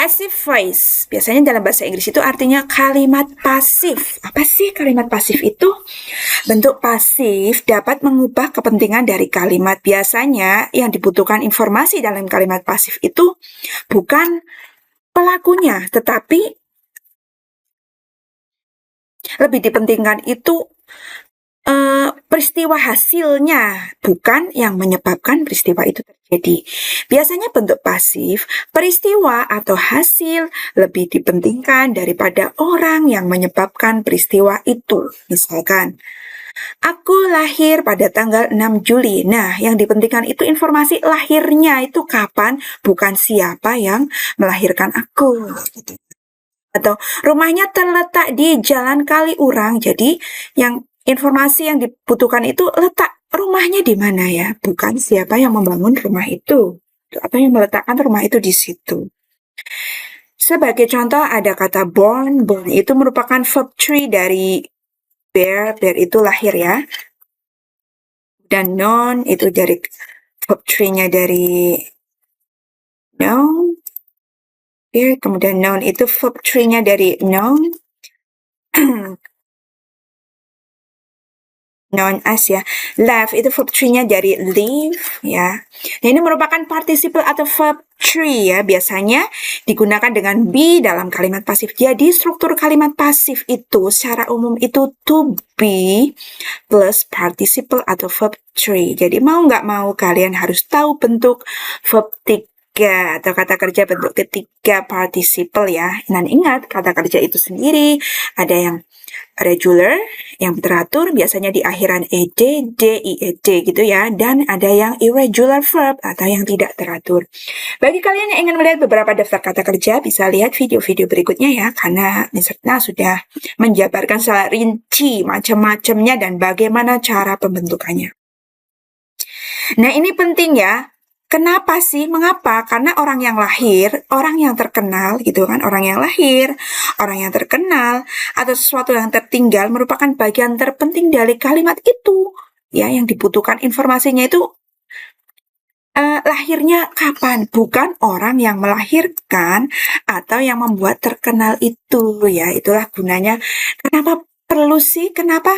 Passive voice, biasanya dalam bahasa Inggris itu artinya kalimat pasif. Apa sih kalimat pasif itu? Bentuk pasif dapat mengubah kepentingan dari kalimat. Biasanya yang dibutuhkan informasi dalam kalimat pasif itu bukan pelakunya, tetapi lebih dipentingkan itu peristiwa hasilnya, bukan yang menyebabkan peristiwa itu terjadi. Biasanya bentuk pasif, peristiwa atau hasil lebih dipentingkan daripada orang yang menyebabkan peristiwa itu. Misalkan, aku lahir pada tanggal 6 Juli. Nah, yang dipentingkan itu informasi lahirnya itu kapan, bukan siapa yang melahirkan aku. Atau rumahnya terletak di Jalan Kaliurang. Jadi, yang informasi yang dibutuhkan itu letak rumahnya di mana ya, bukan siapa yang membangun rumah itu atau yang meletakkan rumah itu di situ. Sebagai contoh ada kata born. Born itu merupakan verb tree dari bear. Bear itu lahir ya. Dan known itu dari verb tree-nya dari known. Kemudian known itu verb tree-nya dari known. Known as ya. Live itu verb tree-nya dari live ya. Nah, ini merupakan participle atau verb tree ya. Biasanya digunakan dengan be dalam kalimat pasif. Jadi struktur kalimat pasif itu secara umum itu to be plus participle atau verb tree. Jadi mau nggak mau kalian harus tahu bentuk verb 3 atau kata kerja bentuk ketiga participle ya. Dan ingat kata kerja itu sendiri ada yang regular, yang teratur biasanya di akhiran ed, died gitu ya, dan ada yang irregular verb atau yang tidak teratur. Bagi kalian yang ingin melihat beberapa daftar kata kerja, bisa lihat video-video berikutnya ya, karena Miss Retna sudah menjabarkan secara rinci macam-macamnya dan bagaimana cara pembentukannya. Nah, ini penting ya. Kenapa sih? Mengapa? Karena orang yang lahir, orang yang terkenal gitu kan, orang yang lahir, orang yang terkenal, atau sesuatu yang tertinggal merupakan bagian terpenting dari kalimat itu. Ya, yang dibutuhkan informasinya itu lahirnya kapan, bukan orang yang melahirkan atau yang membuat terkenal itu ya. Itulah gunanya. Kenapa perlu sih? Kenapa?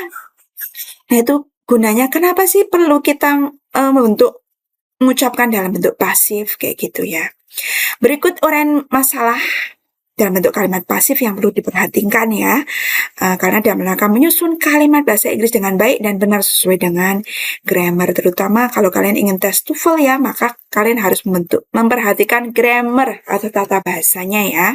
Nah, itu gunanya kenapa sih perlu kita membentuk mengucapkan dalam bentuk pasif kayak gitu ya. Berikut uraian masalah dalam bentuk kalimat pasif yang perlu diperhatikan ya. Karena dalam rangka menyusun kalimat bahasa Inggris dengan baik dan benar sesuai dengan grammar. Terutama kalau kalian ingin tes TOEFL ya, maka kalian harus memperhatikan grammar atau tata bahasanya ya.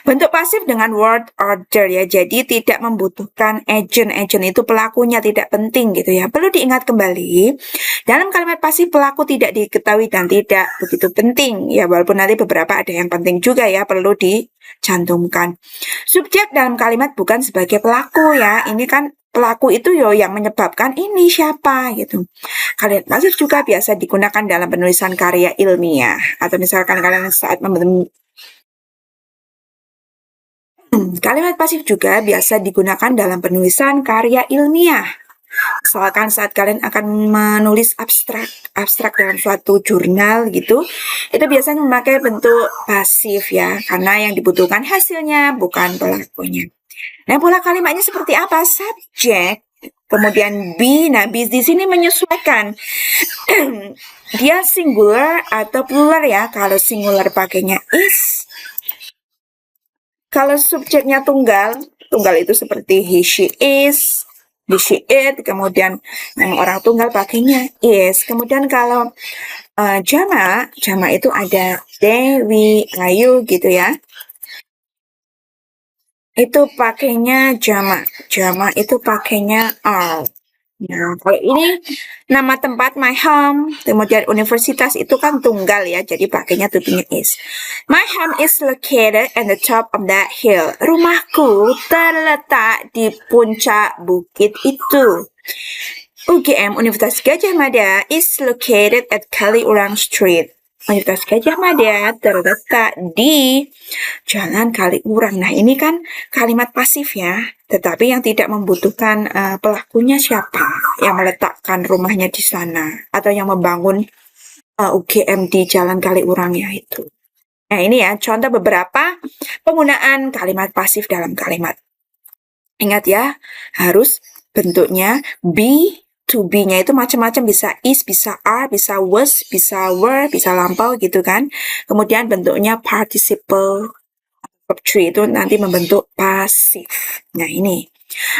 Bentuk pasif dengan word order ya, jadi tidak membutuhkan agent. Agent itu pelakunya tidak penting gitu ya. Perlu diingat kembali, dalam kalimat pasif pelaku tidak diketahui dan tidak begitu penting ya, walaupun nanti beberapa ada yang penting juga ya, perlu dicantumkan. Subjek dalam kalimat bukan sebagai pelaku ya, ini kan pelaku itu yang menyebabkan ini siapa gitu. Kalimat pasif juga biasa digunakan dalam penulisan karya ilmiah atau misalkan kalian saat kalimat pasif juga biasa digunakan dalam penulisan karya ilmiah. Misalkan saat kalian akan menulis abstrak dalam suatu jurnal gitu, itu biasanya memakai bentuk pasif ya, karena yang dibutuhkan hasilnya bukan pelakunya. Nah, pola kalimatnya seperti apa? Subjek, kemudian be. Nah, be di sini menyesuaikan. Dia singular atau plural ya. Kalau singular pakainya is. Kalau subjeknya tunggal itu seperti he, she, is, he, she, it, kemudian yang orang tunggal pakainya is. Kemudian kalau jamak itu ada they, we, you gitu ya. Itu pakainya jamak itu pakainya are. Nah, kalau ini nama tempat my home, kemudian universitas itu kan tunggal ya, jadi pakainya tutunya is. My home is located at the top of that hill. Rumahku terletak di puncak bukit itu. UGM, Universitas Gadjah Mada, is located at Kaliurang Street. Universitas Gadjah Mada terletak di Jalan Kaliurang. Nah, ini kan kalimat pasif ya, tetapi yang tidak membutuhkan pelakunya siapa yang meletakkan rumahnya di sana atau yang membangun UGM di Jalan Kaliurang ya itu. Nah, ini ya contoh beberapa penggunaan kalimat pasif dalam kalimat. Ingat ya, harus bentuknya be, to be-nya itu macam-macam, bisa is, bisa are, bisa was, bisa were, bisa lampau gitu kan. Kemudian bentuknya participle verb 3 itu nanti membentuk pasif. Nah, ini.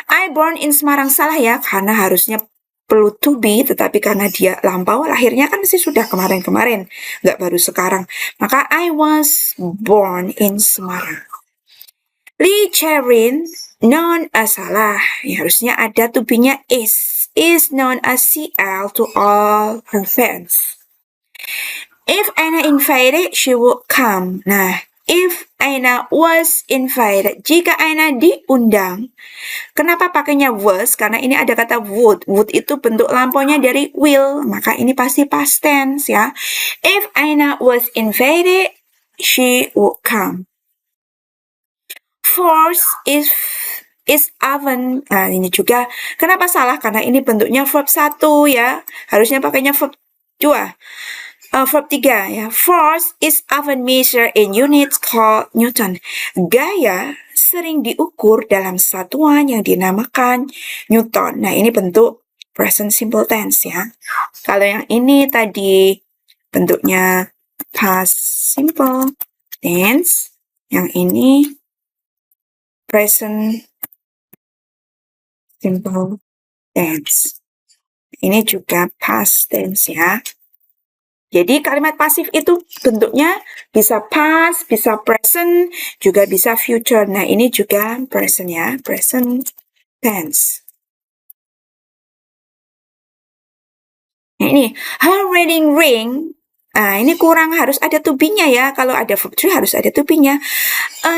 I born in Semarang salah ya, karena harusnya perlu to be, tetapi karena dia lampau, lahirnya kan mesti sudah kemarin-kemarin, nggak baru sekarang. Maka I was born in Semarang. Lee Cherin known as salah. Ya, harusnya ada to be-nya is known as CL to all her fans. If Anna invited, she would come. Nah, if Anna was invited, jika Anna diundang, kenapa pakainya was? Karena ini ada kata would. Would itu bentuk lampaunya dari will, maka ini pasti past tense ya. If Anna was invited, she would come. Force is oven. Nah, ini juga kenapa salah? Karena ini bentuknya verb 1 ya. Harusnya pakainya verb 2. Verb 3 ya. Force is often measured in units called Newton. Gaya sering diukur dalam satuan yang dinamakan Newton. Nah, ini bentuk present simple tense ya. Kalau yang ini tadi bentuknya past simple tense, yang ini present simple tense. Ini juga past tense ya. Jadi kalimat pasif itu bentuknya bisa past, bisa present, juga bisa future. Nah, ini juga present ya, present tense. Nah, ini her wedding ring. Nah, ini kurang, harus ada to be-nya ya. Kalau ada verb 3 harus ada to be-nya.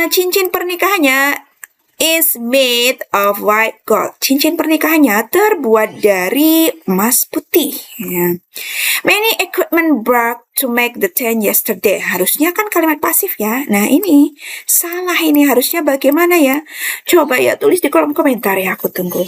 Cincin pernikahannya is made of white gold. Cincin pernikahannya terbuat dari emas putih. Ya. Many equipment broke to make the tent yesterday. Harusnya kan kalimat pasif ya. Nah, ini salah, ini harusnya bagaimana ya? Coba ya tulis di kolom komentar ya, aku tunggu.